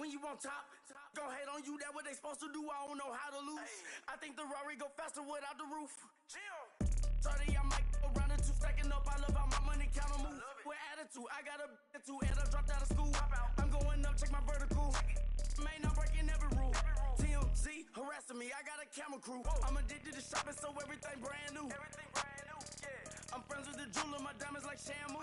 when you on top. Gon' hate on you, that what they supposed to do. I don't know how to lose. I think the Rari go faster without the roof. 30, I might go around and two stacking up. I love how my money count on move. With attitude, I got a attitude and I dropped out of school. I'm going up, check my vertical. Man, I'm breaking every rule. TMZ harassing me, I got a camera crew. I'm addicted to shopping, so everything brand new. I'm friends with the jeweler, my diamonds like Shamu.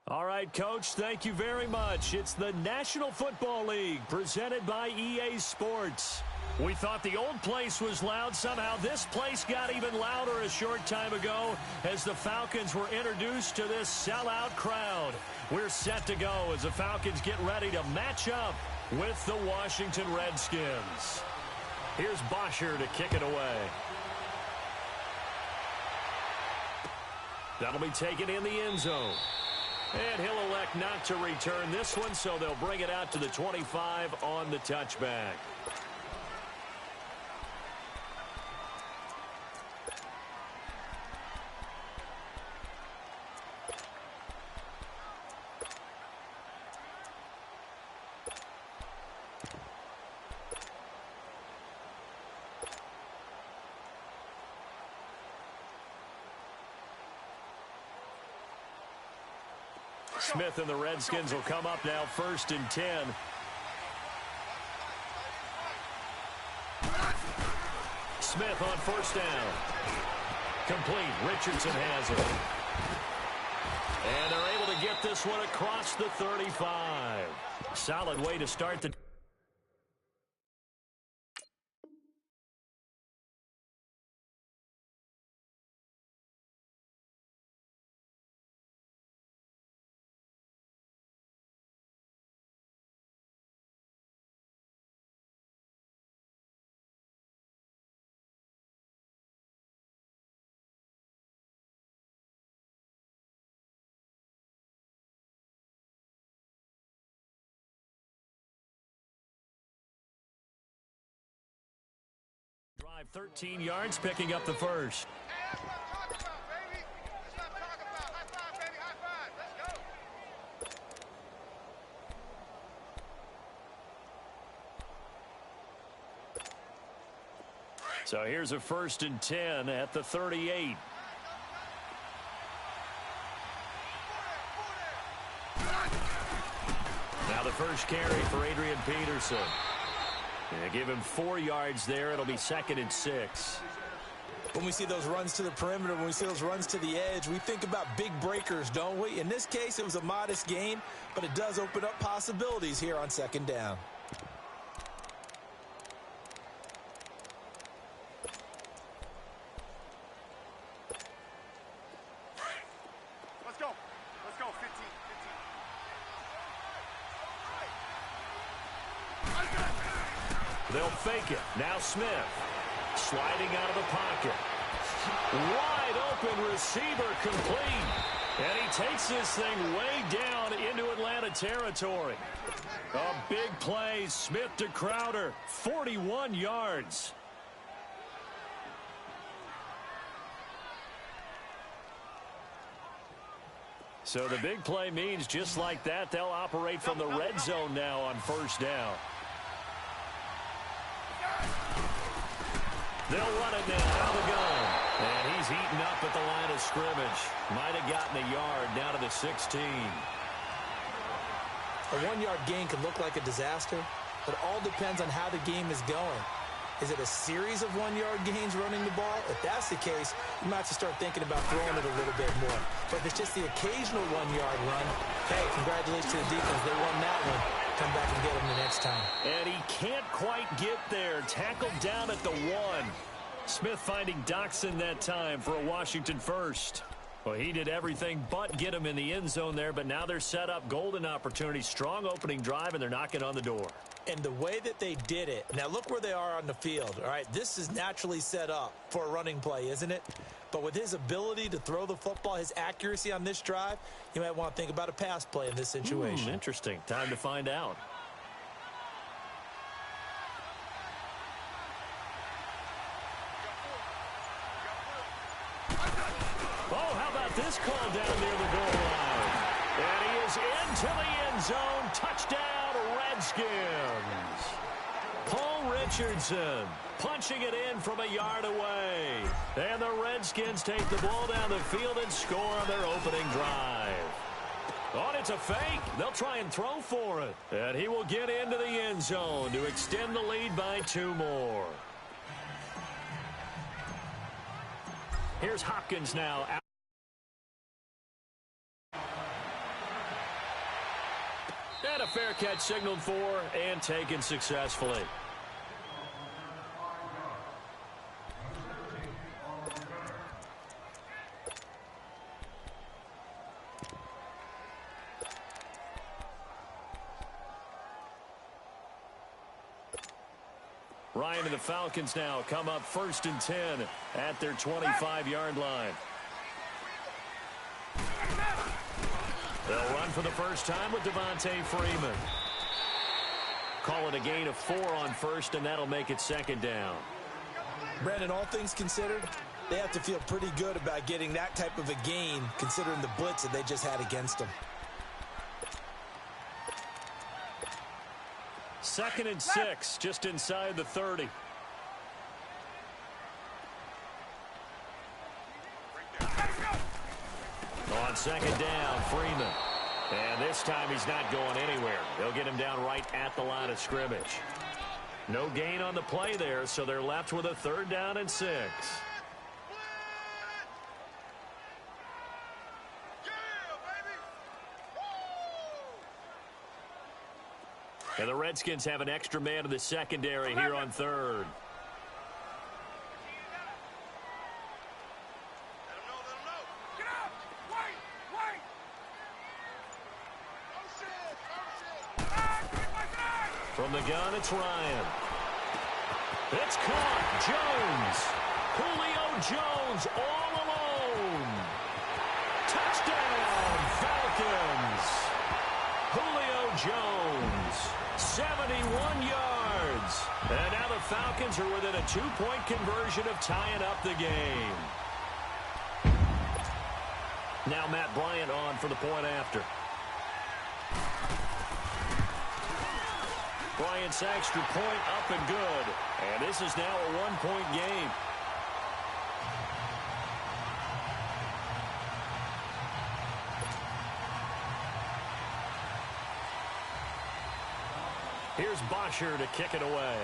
All right, Coach, thank you very much. It's the National Football League presented by EA Sports. We thought the old place was loud. Somehow this place got even louder a short time ago as the Falcons were introduced to this sellout crowd. We're set to go as the Falcons get ready to match up with the Washington Redskins. Here's Bosher to kick it away. That'll be taken in the end zone. And he'll elect not to return this one, so they'll bring it out to the 25 on the touchback. Smith and the Redskins will come up now 1st and 10. Smith on 1st down. Complete. Richardson has it. And they're able to get this one across the 35. Solid way to start the... Drive 13 yards, picking up the first. So here's a 1st and 10 at the 38. Now the first carry for Adrian Peterson. Yeah, give him 4 yards there. It'll be 2nd and 6. When we see those runs to the perimeter, when we see those runs to the edge, we think about big breakers, don't we? In this case, it was a modest gain, but it does open up possibilities here on 2nd down. Let's go. Let's go. 15. They'll fake it. Now Smith sliding out of the pocket. Wide open receiver complete. And he takes this thing way down into Atlanta territory. A big play. Smith to Crowder. 41 yards. So the big play means just like that, they'll operate from the red zone now on 1st down. They'll run it now out of the gun. And he's heating up at the line of scrimmage. Might have gotten a yard down to the 16. A 1-yard gain could look like a disaster, but it all depends on how the game is going. Is it a series of 1-yard gains running the ball? If that's the case, you might have to start thinking about throwing it a little bit more. But if it's just the occasional 1-yard run, hey, congratulations to the defense. They won that one. Come back and get him the next time. And he can't quite get there. Tackled down at the 1. Smith finding Doxson that time for a Washington first. Well, he did everything but get him in the end zone there, but now they're set up. Golden opportunity, strong opening drive, and they're knocking on the door. And the way that they did it, now look where they are on the field, all right? This is naturally set up for a running play, isn't it? But with his ability to throw the football, his accuracy on this drive, you might want to think about a pass play in this situation. Interesting. Time to find out. Oh, how about this call down near the goal line? And he is into the end zone. Touchdown, Redskins. Paul Richardson punching it in from a yard away. And the Redskins take the ball down the field and score on their opening drive. Oh, it's a fake. They'll try and throw for it. And he will get into the end zone to extend the lead by 2 more. Here's Hopkins now. And a fair catch signaled for and taken successfully. Ryan and the Falcons now come up 1st and 10 at their 25-yard line. They'll run for the first time with Devontae Freeman. Call it a gain of 4 on 1st, and that'll make it 2nd down. Brandon, all things considered, they have to feel pretty good about getting that type of a gain, considering the blitz that they just had against them. 2nd and 6, just inside the 30. On 2nd down, Freeman. And this time he's not going anywhere. They'll get him down right at the line of scrimmage. No gain on the play there, so they're left with a 3rd down and 6. And the Redskins have an extra man in the secondary here on 3rd. From the gun, it's Ryan. It's caught. Jones. Julio Jones all alone. Touchdown, Falcons. Julio Jones, 71 yards. And now the Falcons are within a 2-point conversion of tying up the game. Now Matt Bryant on for the point after. Bryant's extra point up and good. And this is now a 1-point game. Here's Bosher to kick it away.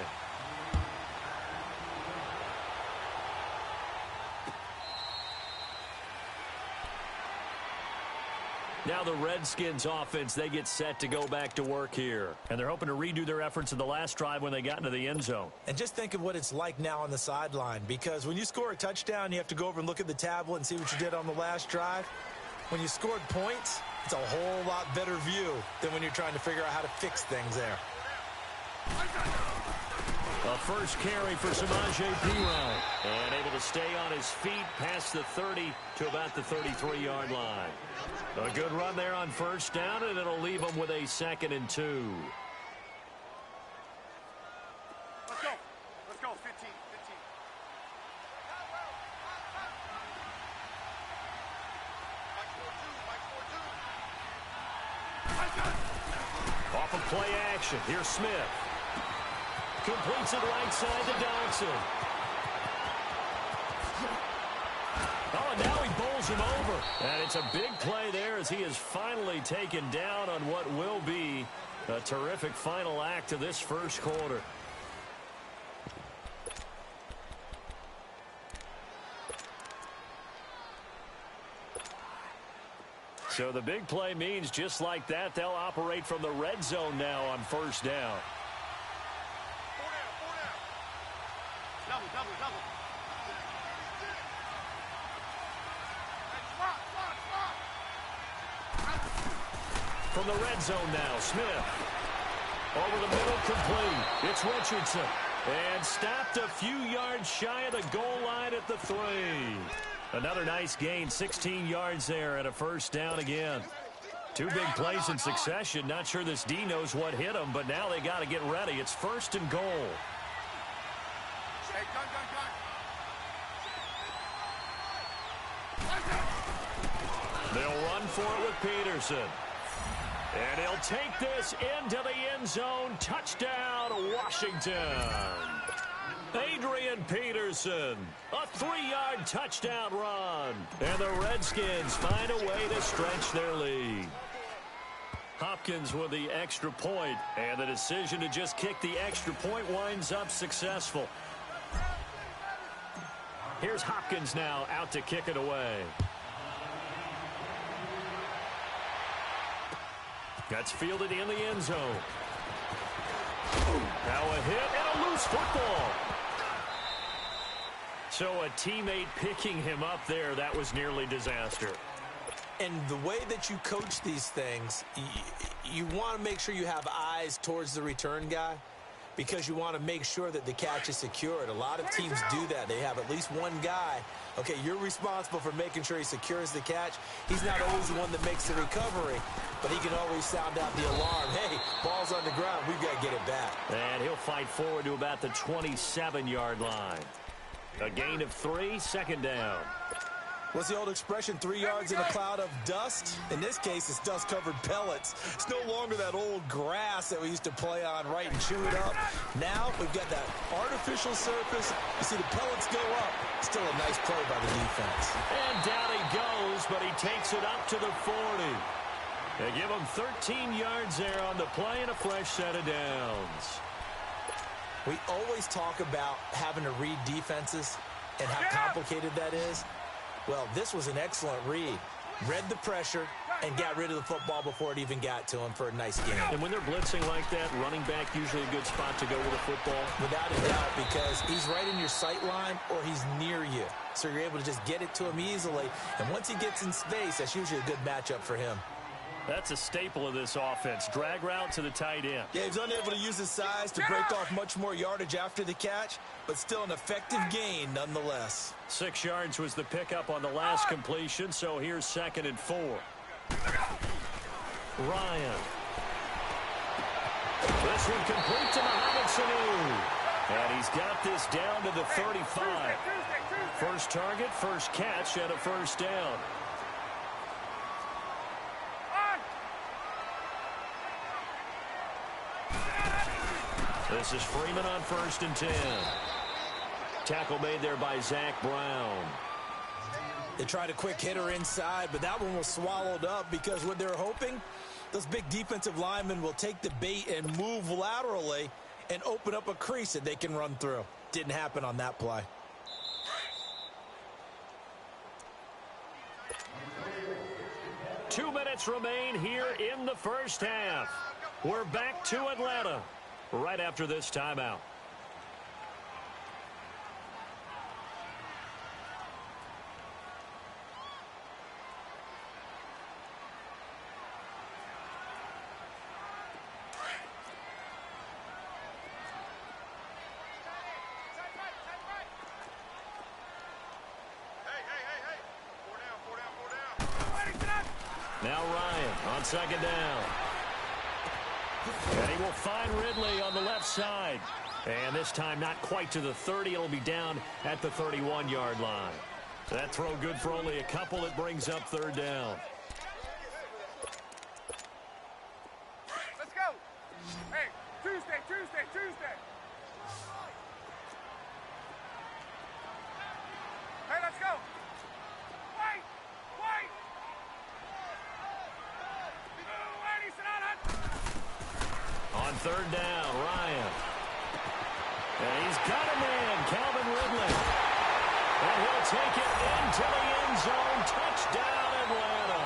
Now the Redskins offense, they get set to go back to work here. And they're hoping to redo their efforts in the last drive when they got into the end zone. And just think of what it's like now on the sideline, because when you score a touchdown, you have to go over and look at the tablet and see what you did on the last drive. When you scored points, it's a whole lot better view than when you're trying to figure out how to fix things there. A first carry for Samaje Perine. And able to stay on his feet past the 30 to about the 33-yard line. A good run there on 1st down, and it'll leave them with a 2nd and 2. Let's go. Let's go. 15. Off of play action. Here's Smith. Completes it right side to Dodson. Oh, and now he bowls him over. And it's a big play there as he is finally taken down on what will be a terrific final act of this first quarter. So the big play means just like that, they'll operate from the red zone now on 1st down. Double. From the red zone now, Smith. Over the middle, complete. It's Richardson. And stopped a few yards shy of the goal line at the 3. Another nice gain, 16 yards there and a 1st down again. 2 big plays in succession. Not sure this D knows what hit him, but now they got to get ready. It's 1st and goal. Hey, gun. They'll run for it with Peterson. And he'll take this into the end zone. Touchdown, Washington. Adrian Peterson, a 3-yard touchdown run. And the Redskins find a way to stretch their lead. Hopkins with the extra point, and the decision to just kick the extra point winds up successful. Here's Hopkins now out to kick it away. That's fielded in the end zone. Now a hit and a loose football. So a teammate picking him up there, that was nearly disaster. And the way that you coach these things, you want to make sure you have eyes towards the return guy because you want to make sure that the catch is secured. A lot of teams do that. They have at least one guy. Okay, you're responsible for making sure he secures the catch. He's not always the one that makes the recovery, but he can always sound out the alarm. Hey, ball's on the ground. We've got to get it back. And he'll fight forward to about the 27-yard line. A gain of 3, second down. What's the old expression, 3 yards in a cloud of dust? In this case, it's dust-covered pellets. It's no longer that old grass that we used to play on, right, and chew it up. Now we've got that artificial surface. You see the pellets go up. Still a nice play by the defense. And down he goes, but he takes it up to the 40. They give him 13 yards there on the play and a fresh set of downs. We always talk about having to read defenses and how complicated that is. Well, this was an excellent read. Read the pressure and got rid of the football before it even got to him for a nice game. And when they're blitzing like that, running back usually a good spot to go with a football? Without a doubt, because he's right in your sight line or he's near you. So you're able to just get it to him easily. And once he gets in space, that's usually a good matchup for him. That's a staple of this offense. Drag route to the tight end. Yeah, he's unable to use his size to break off much more yardage after the catch, but still an effective gain nonetheless. 6 yards was the pickup on the last completion, so here's 2nd and 4. Ryan. This one complete to Mohamed Sanu. And he's got this down to the 35. First target, first catch, and a first down. This is Freeman on 1st and 10. Tackle made there by Zach Brown. They tried a quick hitter inside, but that one was swallowed up because what they're hoping, those big defensive linemen will take the bait and move laterally and open up a crease that they can run through. Didn't happen on that play. Two minutes remain here in the first half. We're back to Atlanta right after this timeout. Now Ryan on 2nd down. And he will find Ridley on the left side. And this time not quite to the 30. It'll be down at the 31-yard line. That throw good for only a couple. It brings up 3rd down. Let's go. Hey, Tuesday. Hey, let's go. Wait. On 3rd down, Ryan. And he's got a man, Calvin Ridley. And he'll take it into the end zone. Touchdown, Atlanta.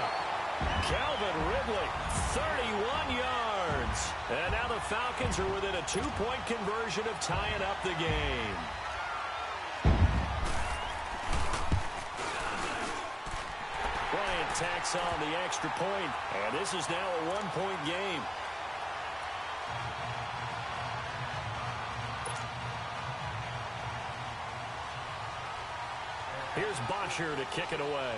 Calvin Ridley, 31 yards. And now the Falcons are within a 2-point conversion of tying up the game. Bryant tacks on the extra point, and this is now a 1-point game. Here's Bosher to kick it away.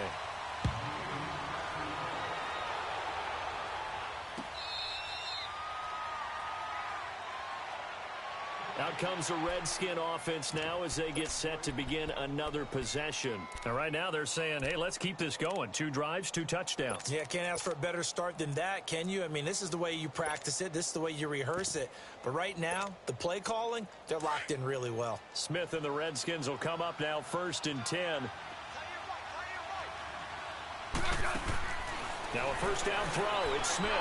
Out comes the Redskin offense now as they get set to begin another possession. And right now they're saying, hey, let's keep this going. 2 drives, 2 touchdowns. Yeah, can't ask for a better start than that, can you? I mean, this is the way you practice it. This is the way you rehearse it. But right now, the play calling, they're locked in really well. Smith and the Redskins will come up now 1st and 10. Now a first down throw. It's Smith.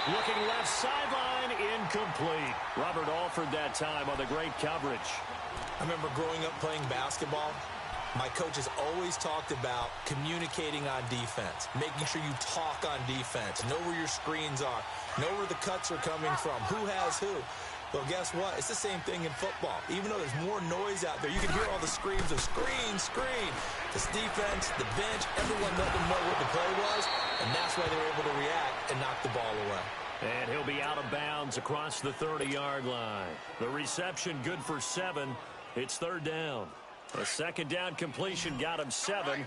Looking left sideline, incomplete. Robert Alford that time on the great coverage. I remember growing up playing basketball. My coaches always talked about communicating on defense, making sure you talk on defense, know where your screens are, know where the cuts are coming from, who has who. Well, guess what? It's the same thing in football. Even though there's more noise out there, you can hear all the screams of screen, screen. This defense, the bench, everyone let them know what the play was, and that's why they were able to react and knock the ball away. And he'll be out of bounds across the 30-yard line. The reception good for 7. It's 3rd down. A 2nd down completion got him 7.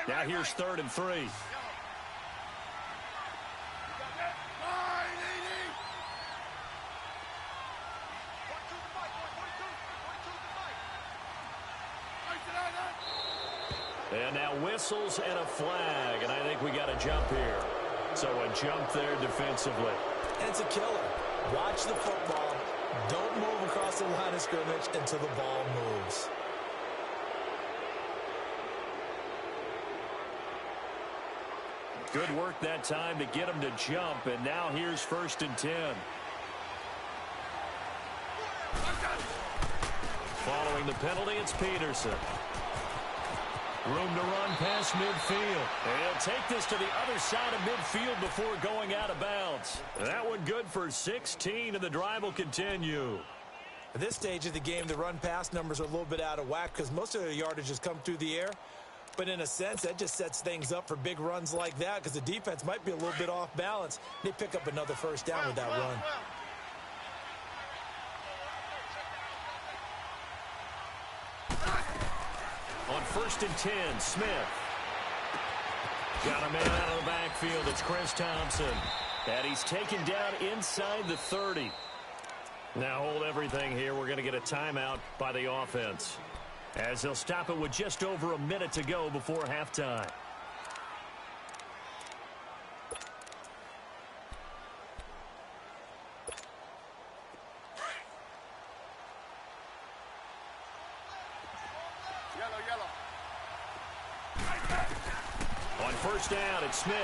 Now here's 3rd and 3. And now whistles and a flag, and I think we got a jump here. So a jump there defensively. And it's a killer. Watch the football. Don't move across the line of scrimmage until the ball moves. Good work that time to get him to jump, and now here's 1st and 10. Following the penalty, it's Peterson. Room to run past midfield. And he'll take this to the other side of midfield before going out of bounds. That one good for 16, and the drive will continue. At this stage of the game, the run-pass numbers are a little bit out of whack because most of the yardage has come through the air. But in a sense, that just sets things up for big runs like that because the defense might be a little bit off balance. They pick up another first down with that run. On 1st and 10, Smith. Got a man out of the backfield. It's Chris Thompson. And he's taken down inside the 30. Now hold everything here. We're going to get a timeout by the offense, as they'll stop it with just over a minute to go before halftime. On 1st down, it's Smith.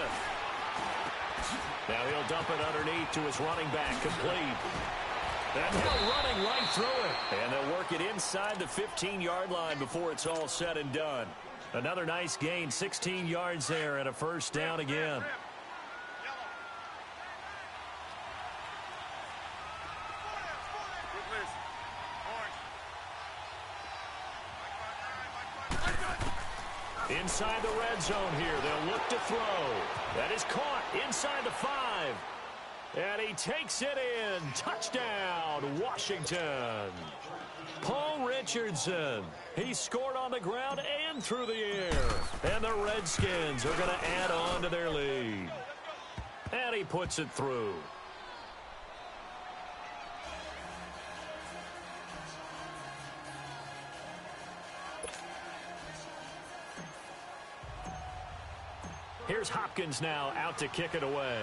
Now he'll dump it underneath to his running back, complete. And he'll running right through it. And they'll work it inside the 15-yard line before it's all said and done. Another nice gain, 16 yards there, and a first down again. Inside the red zone here, they'll look to throw. That is caught inside the 5. And he takes it in. Touchdown, Washington. Paul Richardson. He scored on the ground and through the air. And the Redskins are going to add on to their lead. And he puts it through. Here's Hopkins now out to kick it away.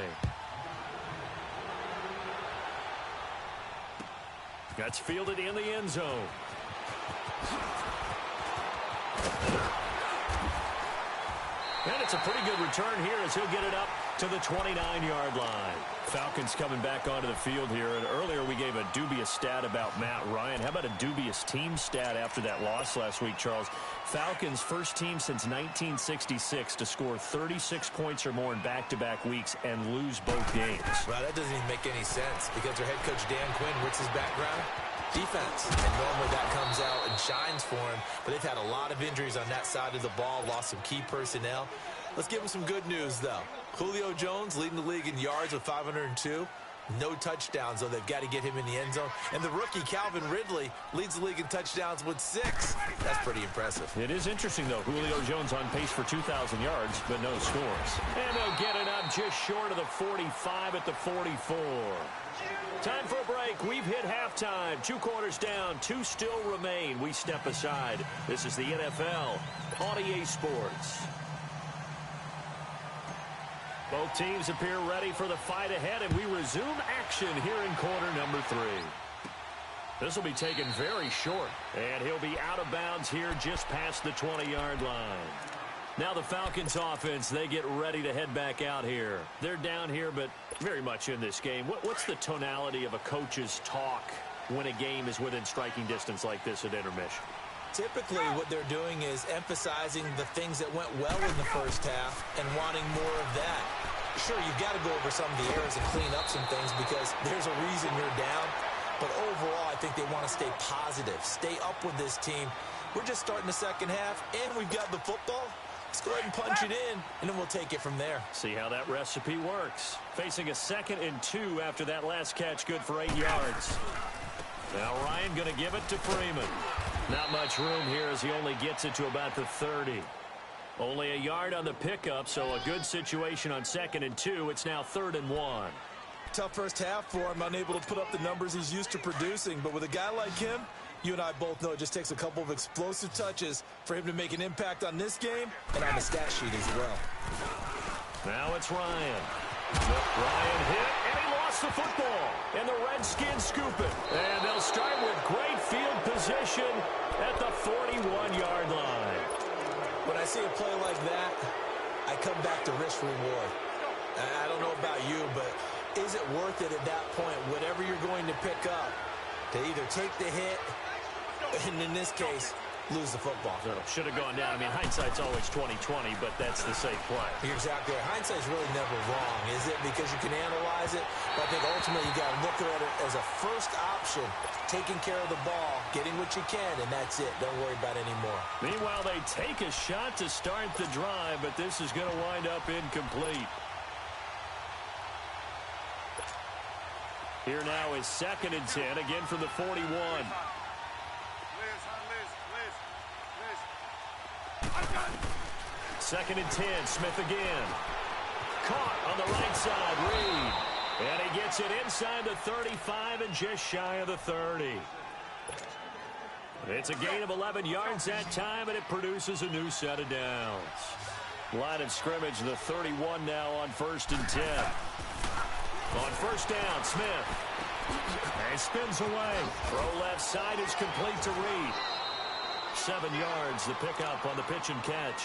That's fielded in the end zone. And it's a pretty good return here as he'll get it up to the 29-yard line. Falcons coming back onto the field here. And earlier we gave a dubious stat about Matt Ryan. How about a dubious team stat after that loss last week, Charles? Falcons first team since 1966 to score 36 points or more in back-to-back weeks and lose both games. Well, that doesn't even make any sense because their head coach Dan Quinn, what's his background? Defense. And normally that comes out and shines for him, but they've had a lot of injuries on that side of the ball, lost some key personnel. Let's give them some good news, though. Julio Jones leading the league in yards with 502. No touchdowns, though. They've got to get him in the end zone. And the rookie, Calvin Ridley, leads the league in touchdowns with 6. That's pretty impressive. It is interesting, though. Julio Jones on pace for 2,000 yards, but no scores. And they'll get it up just short of the 45 at the 44. Time for a break. We've hit halftime. 2 quarters down. 2 still remain. We step aside. This is the NFL on EA Sports. Both teams appear ready for the fight ahead, and we resume action here in quarter number 3. This will be taken very short, and he'll be out of bounds here just past the 20-yard line. Now the Falcons offense, they get ready to head back out here. They're down here, but very much in this game. What's the tonality of a coach's talk when a game is within striking distance like this at intermission? Typically, what they're doing is emphasizing the things that went well in the first half and wanting more of that. Sure, you've got to go over some of the errors and clean up some things because there's a reason you're down. But overall, I think they want to stay positive, stay up with this team. We're just starting the second half, and we've got the football. Let's go ahead and punch it in, and then we'll take it from there. See how that recipe works. Facing a 2nd and 2 after that last catch, good for 8 yards. Now Ryan going to give it to Freeman. Not much room here as he only gets it to about the 30. Only a yard on the pickup, so a good situation on 2nd and 2. It's now 3rd and 1. Tough first half for him, unable to put up the numbers he's used to producing. But with a guy like him, you and I both know it just takes a couple of explosive touches for him to make an impact on this game and on the stat sheet as well. Now it's Ryan. Ryan hit, and he lost the football. And the Redskins scoop it. And they'll start with great field position at the 41-yard line. When I see a play like that, I come back to risk reward. I don't know about you, but is it worth it at that point, whatever you're going to pick up, to either take the hit, and in this case, lose the football? Should have gone down. I mean, hindsight's always 20/20, but that's the safe play. You're exactly right. Hindsight's really never wrong, is it? Because you can analyze it, but I think ultimately you got to look at it as a first option, taking care of the ball, getting what you can, and that's it. Don't worry about it anymore. Meanwhile, they take a shot to start the drive, but this is going to wind up incomplete. Here now is 2nd and 10, again from the 41. Second and 10, Smith again. Caught on the right side, Reed. And he gets it inside the 35 and just shy of the 30. It's a gain of 11 yards that time, and it produces a new set of downs. Line of scrimmage, the 31 now on 1st and 10. On 1st down, Smith. And spins away. Throw left side is complete to Reed. 7 yards, the pickup on the pitch and catch.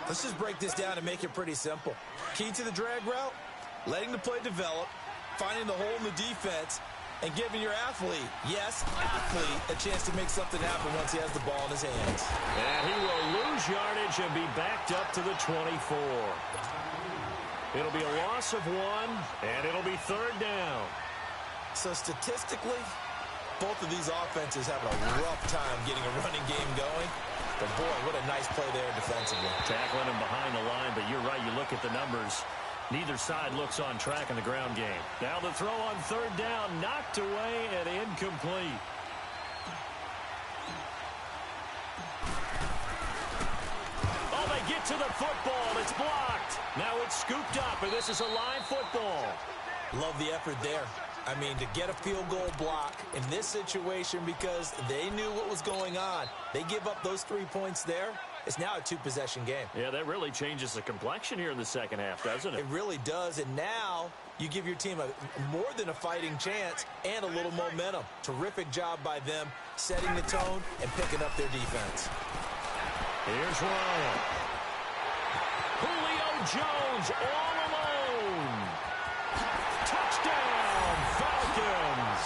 Let's just break this down and make it pretty simple. Key to the drag route, letting the play develop, finding the hole in the defense, and giving your athlete, yes, athlete, a chance to make something happen once he has the ball in his hands. And he will lose yardage and be backed up to the 24. It'll be a loss of 1, and it'll be 3rd down. So statistically, both of these offenses have a rough time getting a running game going. But boy, what a nice play there defensively. Tackling him behind the line, but you're right, you look at the numbers. Neither side looks on track in the ground game. Now the throw on 3rd down, knocked away and incomplete. Oh, they get to the football. It's blocked. Now it's scooped up, and this is a live football. Love the effort there. I mean, to get a field goal block in this situation because they knew what was going on. They give up those 3 points there. It's now a 2-possession game. Yeah, that really changes the complexion here in the second half, doesn't it? It really does, and now you give your team more than a fighting chance and a little momentum. Terrific job by them, setting the tone and picking up their defense. Here's Ryan. Julio Jones all alone. Touchdown, Falcons.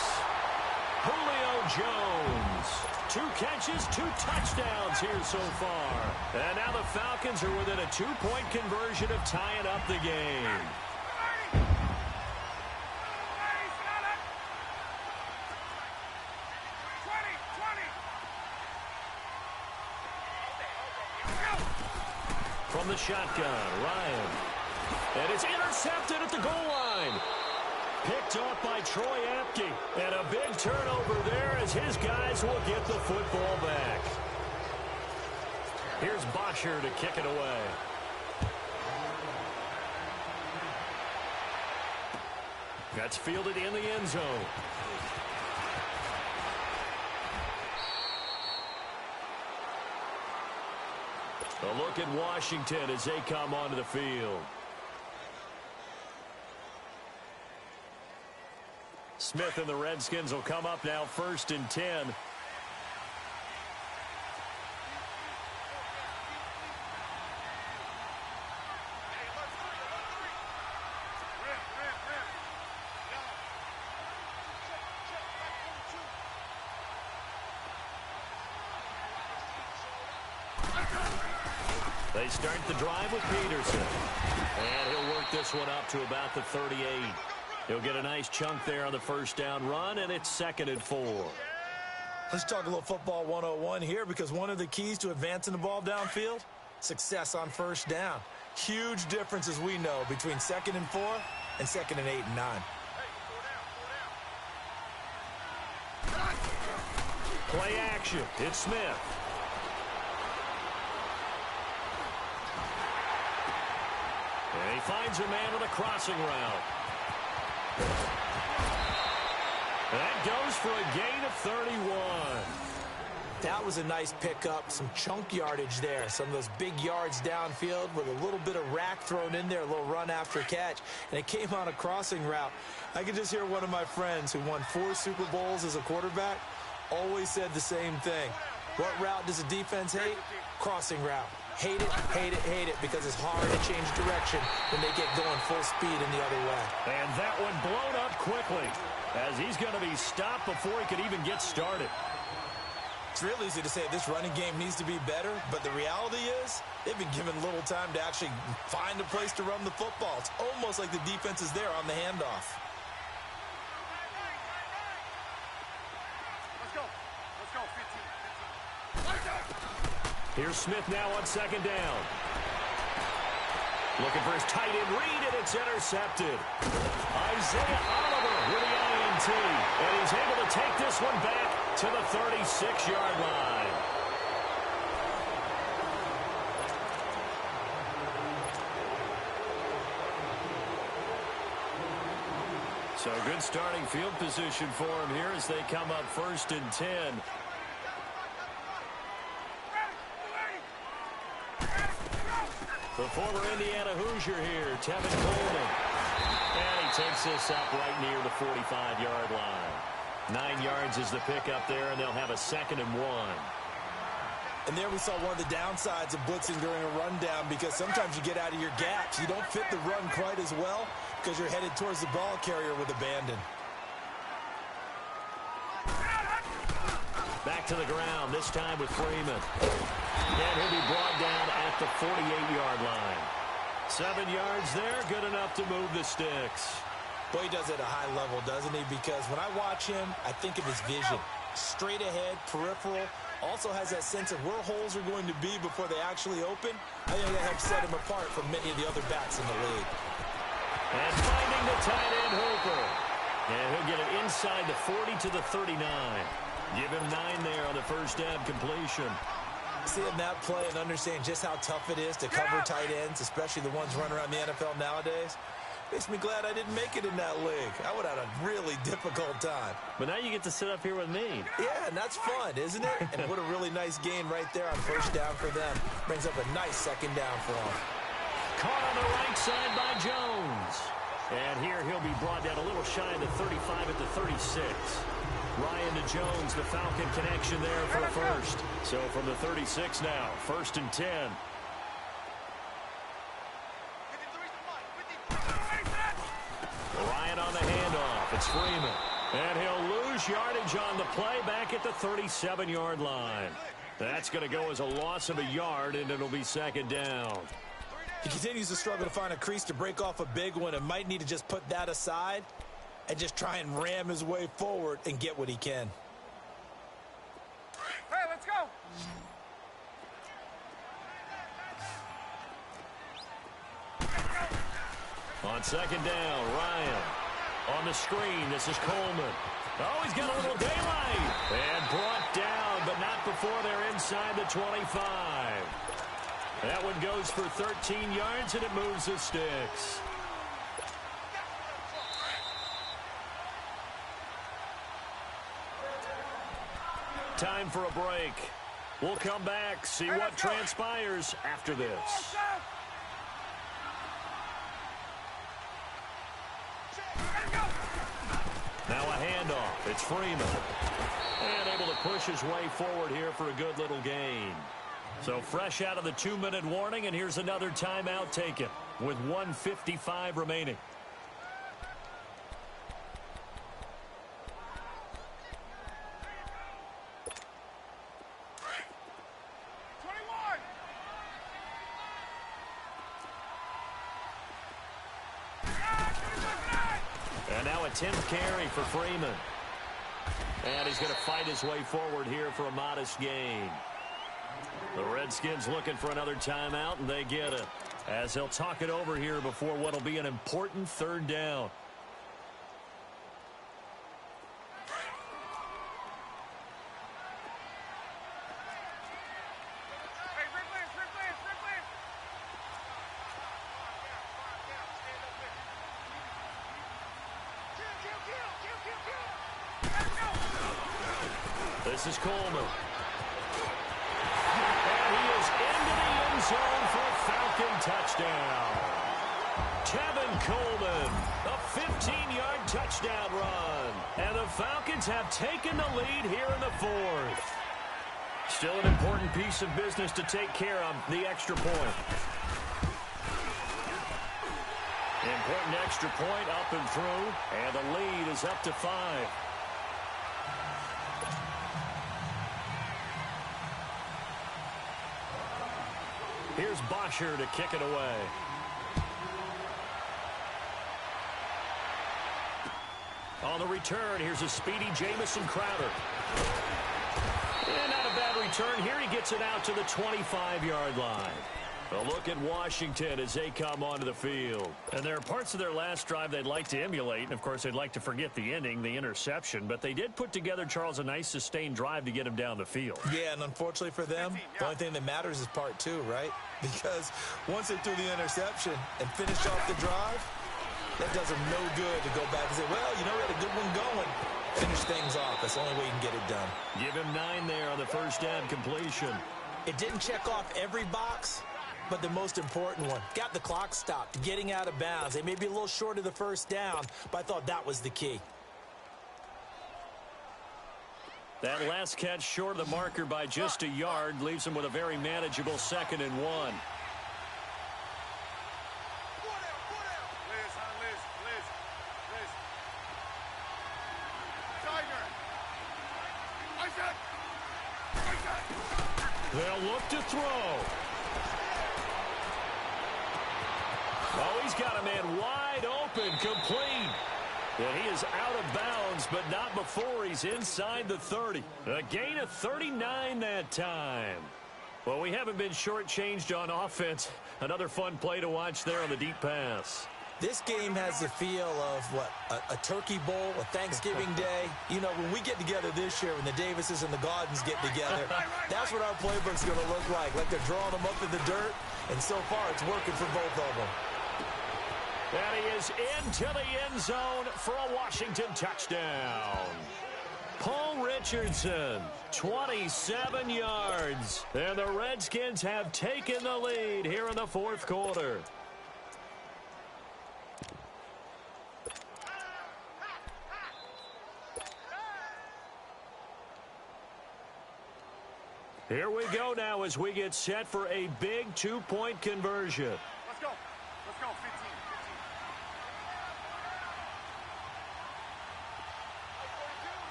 Julio Jones. 2 catches, 2 touchdowns here so far. And now the Falcons are within a 2-point conversion of tying up the game. From the shotgun, Ryan. And it's intercepted at the goal line. Picked off by Troy Apke. And a big turnover there as his guys will get the football back. Here's Bosher to kick it away. That's fielded in the end zone. A look at Washington as they come onto the field. Smith and the Redskins will come up now 1st and 10. They start the drive with Peterson. And he'll work this one up to about the 38. He'll get a nice chunk there on the first down run, and it's 2nd and 4. Let's talk a little football 101 here, because one of the keys to advancing the ball downfield, success on first down. Huge difference, as we know, between 2nd and 4 and 2nd and 8 and 9. Play action. It's Smith. And he finds a man on a crossing route. And that goes for a gain of 31. That was a nice pickup, some chunk yardage there. Some of those big yards downfield with a little bit of rack thrown in there, a little run after catch. And it came on a crossing route. I could just hear one of my friends who won 4 Super Bowls as a quarterback always said the same thing. What route does a defense hate? Crossing route. Hate it, hate it, hate it, because it's hard to change direction when they get going full speed in the other way. And that one blown up quickly, as he's going to be stopped before he could even get started. It's real easy to say this running game needs to be better, but the reality is they've been given little time to actually find a place to run the football. It's almost like the defense is there on the handoff. Let's go. Let's go. 15. Here's Smith now on 2nd down. Looking for his tight end read, and it's intercepted. Isaiah Oliver with the INT, and he's able to take this one back to the 36-yard line. So good starting field position for him here as they come up 1st and 10. The former Indiana Hoosier here, Tevin Coleman. And he takes this up right near the 45-yard line. 9 yards is the pickup there, and they'll have a 2nd and 1. And there we saw one of the downsides of blitzing during a rundown, because sometimes you get out of your gaps. You don't fit the run quite as well because you're headed towards the ball carrier with abandon. Back to the ground, this time with Freeman. And he'll be brought down at the 48-yard line. 7 yards there, good enough to move the sticks. Boy, he does it at a high level, doesn't he? Because when I watch him, I think of his vision. Straight ahead, peripheral, also has that sense of where holes are going to be before they actually open. I think that helps set him apart from many of the other backs in the league. And finding the tight end Hooper. And he'll get it inside the 40 to the 39. Give him 9 there on the first down completion. Seeing that play and understanding just how tough it is to cover tight ends, especially the ones running around the NFL nowadays, makes me glad I didn't make it in that league. I would have had a really difficult time. But now you get to sit up here with me. Yeah, and that's fun, isn't it? And what a really nice gain right there on first down for them. Brings up a nice 2nd down for them. Caught on the right side by Jones. And here he'll be brought down a little shy of the 35 at the 36. Ryan to Jones, the Falcon connection there for a first. So from the 36 now, 1st and 10. Ryan on the handoff. It's Freeman. And he'll lose yardage on the play back at the 37-yard line. That's going to go as a loss of a yard, and it'll be 2nd down. He continues to struggle to find a crease to break off a big one, and might need to just put that aside and just try and ram his way forward and get what he can. Hey, let's go. On 2nd down, Ryan. On the screen, this is Coleman. Oh, he's got a little daylight. And brought down, but not before they're inside the 25. That one goes for 13 yards, and it moves the sticks. time for a break. We'll come back, see what transpires after this. Now a handoff. It's Freeman. And able to push his way forward here for a good little gain. So fresh out of the 2-minute warning, and here's another timeout taken with 1:55 remaining. And now a 10th carry for Freeman. And he's going to fight his way forward here for a modest gain. The Redskins looking for another timeout, and they get it, as they'll talk it over here before what will be an important 3rd down. This is Coleman. And he is into the end zone for a Falcon touchdown. Tevin Coleman, a 15-yard touchdown run. And the Falcons have taken the lead here in the 4th. Still an important piece of business to take care of, the extra point. Important extra point up and through, and the lead is up to 5. Here's Bosher to kick it away. On the return, here's a speedy Jamison Crowder. And not a bad return here. He gets it out to the 25-yard line. A look at Washington as they come onto the field. And there are parts of their last drive they'd like to emulate. And, of course, they'd like to forget the ending, the interception. But they did put together, Charles, a nice sustained drive to get him down the field. Yeah, and unfortunately for them, the only thing that matters is part 2, right? Because once they threw the interception and finished off the drive, that does them no good to go back and say, well, you know, we had a good one going. Finish things off. That's the only way you can get it done. Give him 9 there on the first down completion. It didn't check off every box, but the most important one. Got the clock stopped, getting out of bounds. They may be a little short of the first down, but I thought that was the key. That last catch short of the marker by just a yard leaves him with a very manageable 2nd and 1. They'll look to throw. Oh, he's got a man wide open, complete. And he is out of bounds, but not before he's inside the 30. A gain of 39 that time. Well, we haven't been shortchanged on offense. Another fun play to watch there on the deep pass. This game has the feel of, what, a turkey bowl, a Thanksgiving day. You know, when we get together this year, when the Davises and the Gardens get together, that's what our playbook's going to look like they're drawing them up in the dirt, and so far it's working for both of them. And he is into the end zone for a Washington touchdown. Paul Richardson, 27 yards. And the Redskins have taken the lead here in the 4th quarter. Here we go now as we get set for a big 2-point conversion. Let's go. Let's go. 15.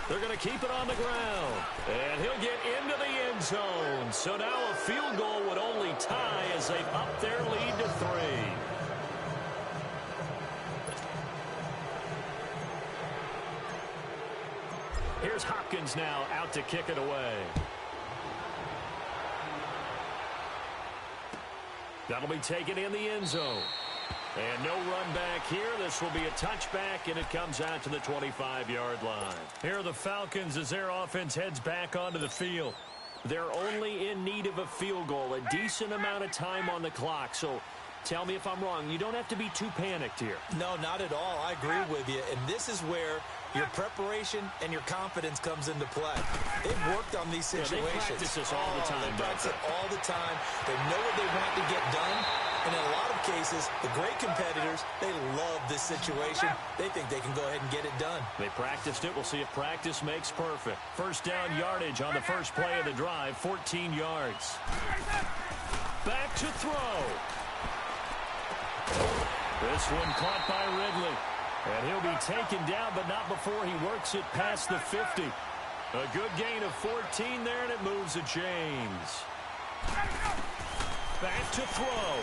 They're going to keep it on the ground. And he'll get into the end zone. So now a field goal would only tie as they up their lead to 3. Here's Hopkins now out to kick it away. That'll be taken in the end zone. And no run back here. This will be a touchback, and it comes out to the 25-yard line. Here are the Falcons as their offense heads back onto the field. They're only in need of a field goal, a decent amount of time on the clock. So tell me if I'm wrong. You don't have to be too panicked here. No, not at all. I agree with you. And this is where your preparation and your confidence comes into play. They've worked on these situations. They practice this all the time. They practice it all the time. They know what they want to get done. And in a lot of cases, the great competitors, they love this situation. They think they can go ahead and get it done. They practiced it. We'll see if practice makes perfect. First down yardage on the first play of the drive, 14 yards. Back to throw. This one caught by Ridley. And he'll be taken down, but not before he works it past the 50. A good gain of 14 there, and it moves the chains. Back to throw.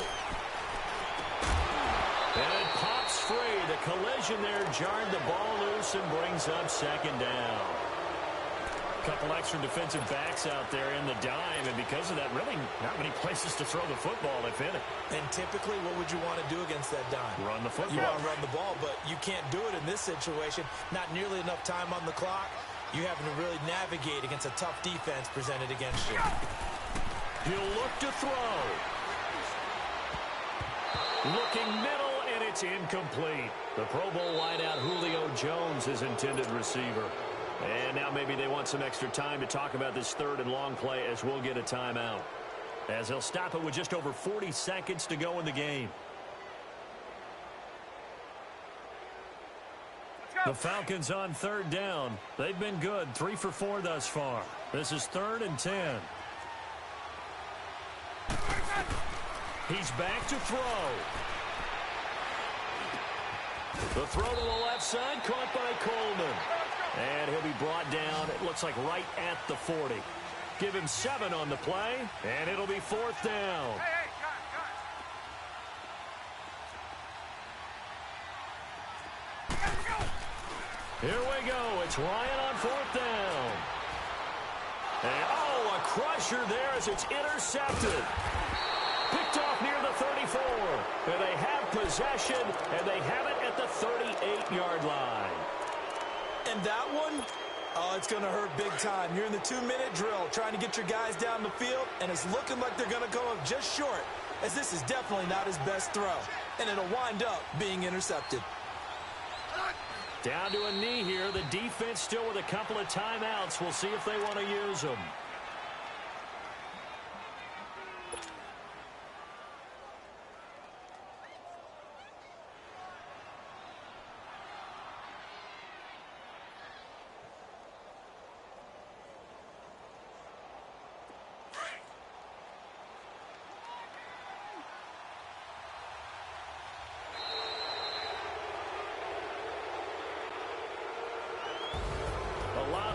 And it pops free. The collision there jarred the ball loose and brings up second down. A couple extra defensive backs out there in the dime, and because of that, really not many places to throw the football if in it. And typically, what would you want to do against that dime? Run the football. You want to run the ball, but you can't do it in this situation. Not nearly enough time on the clock. You having to really navigate against a tough defense presented against you. He'll look to throw. Looking middle, and it's incomplete. The Pro Bowl wideout Julio Jones, his intended receiver. And now maybe they want some extra time to talk about this third and long play as we'll get a timeout. As they'll stop it with just over 40 seconds to go in the game. The Falcons on third down. They've been good, 3 for 4 thus far. This is 3rd and 10. He's back to throw. The throw to the left side, caught by Coleman. And he'll be brought down, it looks like right at the 40. Give him 7 on the play, and it'll be 4th down. Here we go. It's Ryan on 4th down. And, oh, a crusher there as it's intercepted. Picked off near the 34. And they have possession, and they have it at the 38-yard line. And that one, oh, it's going to hurt big time. You're in the 2-minute drill trying to get your guys down the field, and it's looking like they're going to come up just short, as this is definitely not his best throw. And it'll wind up being intercepted. Down to a knee here. The defense still with a couple of timeouts. We'll see if they want to use them.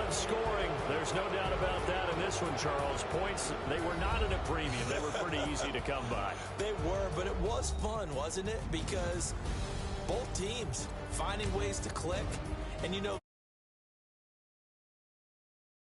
Scoring, there's no doubt about that in this one, Charles. Points, they were not at a premium. They were pretty easy to come by. They were, but it was fun, wasn't it? Because both teams finding ways to click, and you know,